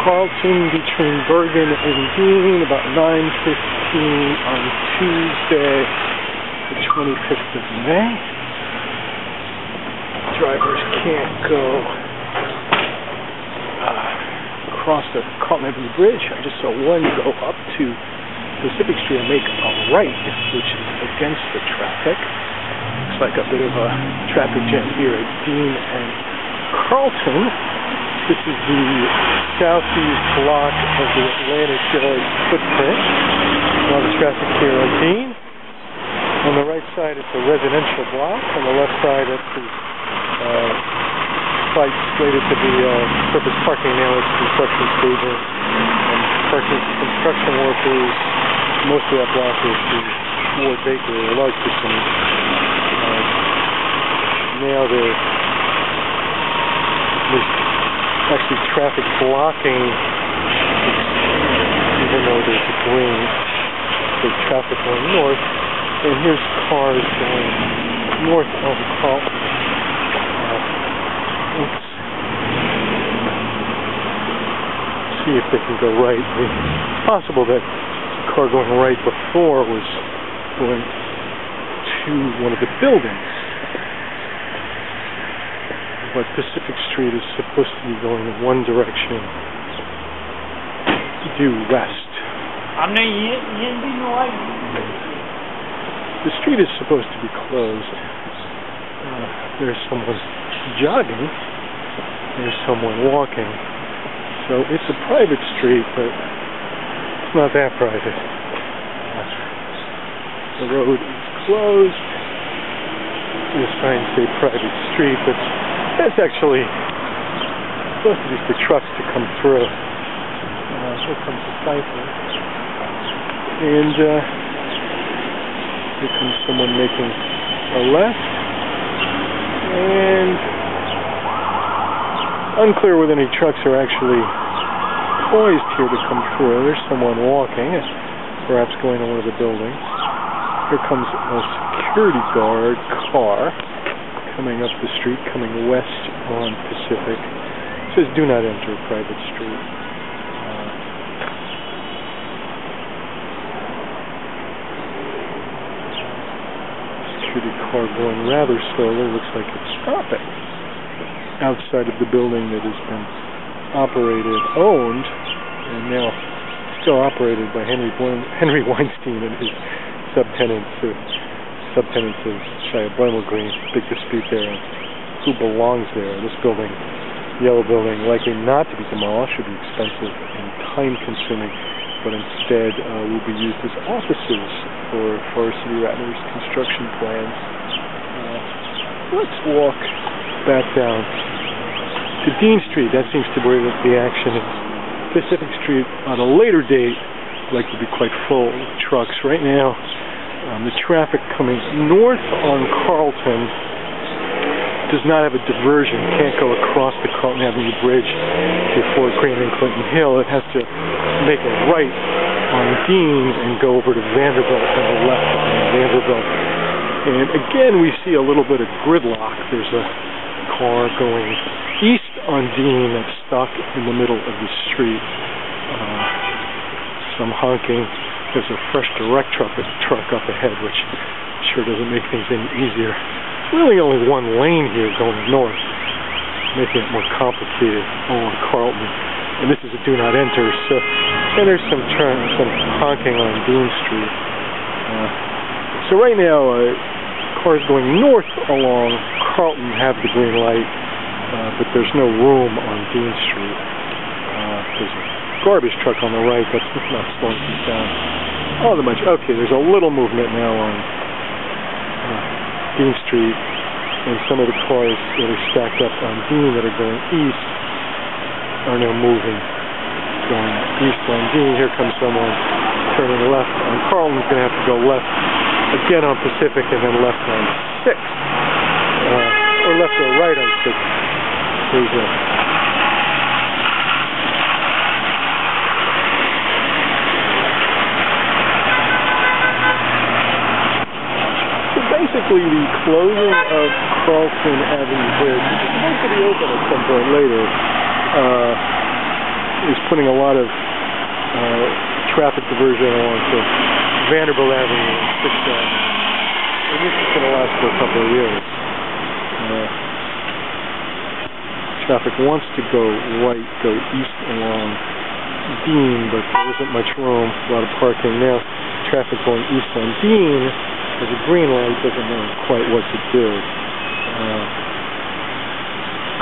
Carlton between Bergen and Dean about 9:15 on Tuesday, the 25th of May. Drivers can't go across the Carlton Avenue Bridge. I just saw one go up to Pacific Street and make a right, which is against the traffic. Looks like a bit of a traffic jam here at Dean and Carlton. This is the southeast block of the Atlantic Village footprint. A lot of traffic here on Dean. On the right side, it's a residential block. On the left side, it's the site slated to be surface parking now. It's construction staging and parking construction workers. Most of that block is the Ward Bakery, a large percentage. Now there's actually traffic blocking, even though there's a green, there's traffic going north. And here's cars going north of Carlton. Let's see if they can go right. It's possible that the car going right before was going to one of the buildings. But Pacific Street is supposed to be going in one direction, due west. The street is supposed to be closed. There's someone jogging. There's someone walking. So it's a private street, but it's not that private. The road is closed. The signs say private street, but that's actually supposed to be for trucks to come through. Here comes the cycle. And here comes someone making a left. And unclear whether any trucks are actually poised here to come through. There's someone walking, perhaps going to one of the buildings. Here comes a security guard car coming up the street, coming west on Pacific. It says, "Do not enter a private street." Security car going rather slowly. Looks like it's stopping outside of the building that has been owned, and now still operated by Henry Weinstein and his subtenants of Shia Bramwell Green. Big dispute there on who belongs there. This building, yellow building, likely not to be demolished, should be expensive and time-consuming, but instead will be used as offices for Forest City Ratner's construction plans. Let's walk back down to Dean Street. That seems to be where the action is. Pacific Street on a later date likely to be quite full of trucks. Right now, the traffic coming north on Carlton does not have a diversion. Can't go across the Carlton Avenue Bridge before Green and Clinton Hill. It has to make a right on Dean and go over to Vanderbilt and the left on Vanderbilt. And again, we see a little bit of gridlock. There's a car going east on Dean that's stuck in the middle of the street. Some honking. There's a fresh direct truck up ahead, which sure doesn't make things any easier. Really only one lane here going north, making it more complicated on Carlton. And this is a do not enter, so and there's some honking on Dean Street. So right now, cars going north along Carlton have the green light, but there's no room on Dean Street. There's a garbage truck on the right, that's not slowing things down all that much. Okay, there's a little movement now on Dean Street, and some of the cars that are stacked up on Dean that are going east are now moving, going east on Dean. Here comes someone turning left on Carlton. He's going to have to go left again on Pacific and then left on 6th, or left or right on 6th. There's a basically the closing of Carlton Avenue Bridge, which is supposed to be open at some point later, is putting a lot of traffic diversion along to Vanderbilt Avenue and 6th Avenue. And this is going to last for a couple of years. Traffic wants to go right, go east along Dean, but there isn't much room, a lot of parking. Now, traffic going east on Dean, as a green light, doesn't know quite what to do.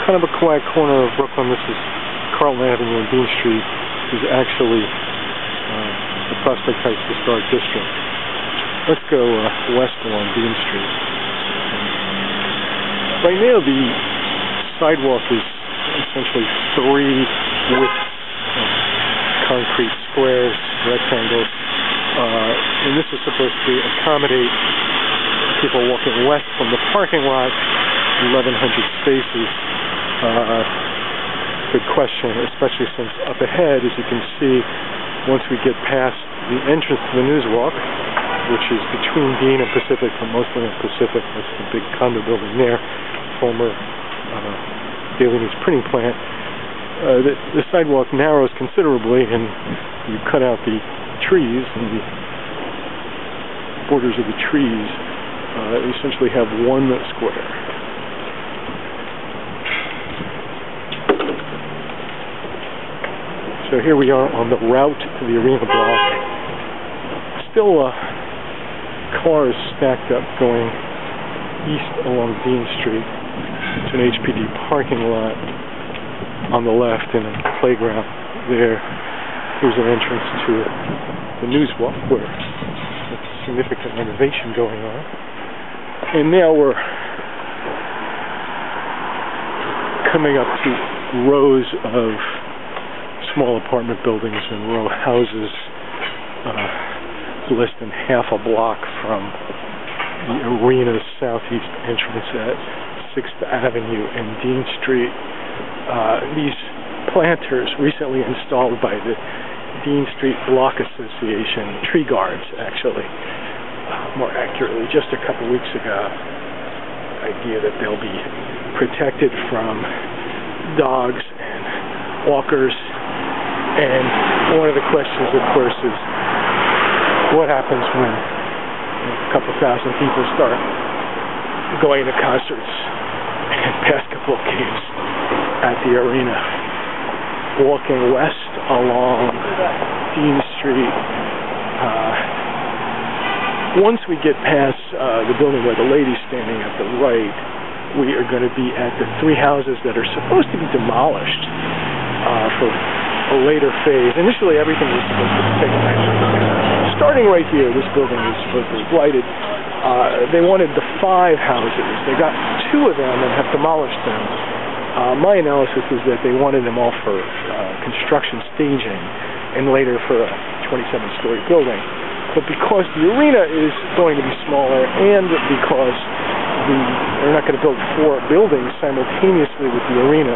Kind of a quiet corner of Brooklyn. This is Carlton Avenue and Dean Street, is actually the Prospect Heights Historic District. Let's go west along Dean Street. Right now, the sidewalk is essentially 3 widths of concrete squares, rectangles, and this is supposed to accommodate people walking west from the parking lot, 1,100 spaces. Good question, especially since up ahead, as you can see, once we get past the entrance to the News Walk, which is between Dean and Pacific, but mostly on Pacific, that's the big condo building there, former Daily News printing plant. The sidewalk narrows considerably, and you cut out the trees and the borders of the trees. You essentially have 1 square. So here we are on the route to the arena block. Still cars stacked up going east along Dean Street. It's an HPD parking lot on the left and a playground there. Here's an entrance to the News Walk where there's significant renovation going on. And now we're coming up to rows of small apartment buildings and row houses less than half a block from the arena's southeast entrance at 6th Avenue and Dean Street. These planters recently installed by the Dean Street Block Association, tree guards actually, more accurately, just a couple weeks ago. The idea that they'll be protected from dogs and walkers. And one of the questions, of course, is what happens when a couple thousand people start going to concerts and basketball games at the arena. Walking west along Dean Street. Once we get past the building where the lady's standing at the right, we are going to be at the 3 houses that are supposed to be demolished for a later phase. Initially, everything was supposed to be taken back. Starting right here, this building was supposed to be blighted. They wanted the 5 houses. They got 2 of them and have demolished them. My analysis is that they wanted them all for construction staging and later for a 27-story building. But because the arena is going to be smaller and because they're not going to build 4 buildings simultaneously with the arena,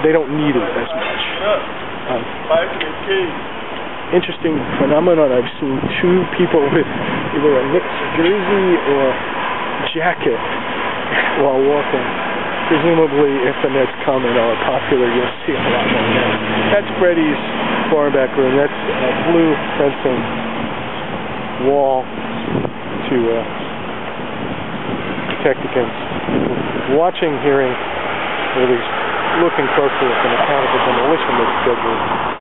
they don't need it as much. Interesting phenomenon. I've seen 2 people with either a Knicks jersey or jacket while walking. Presumably, if the Nets come and are popular, you'll see a lot more Nets. That's Freddie's bar and back room. That's a blue fencing wall to protect against watching, hearing, or at least looking closely at the mechanical demolition that's scheduled.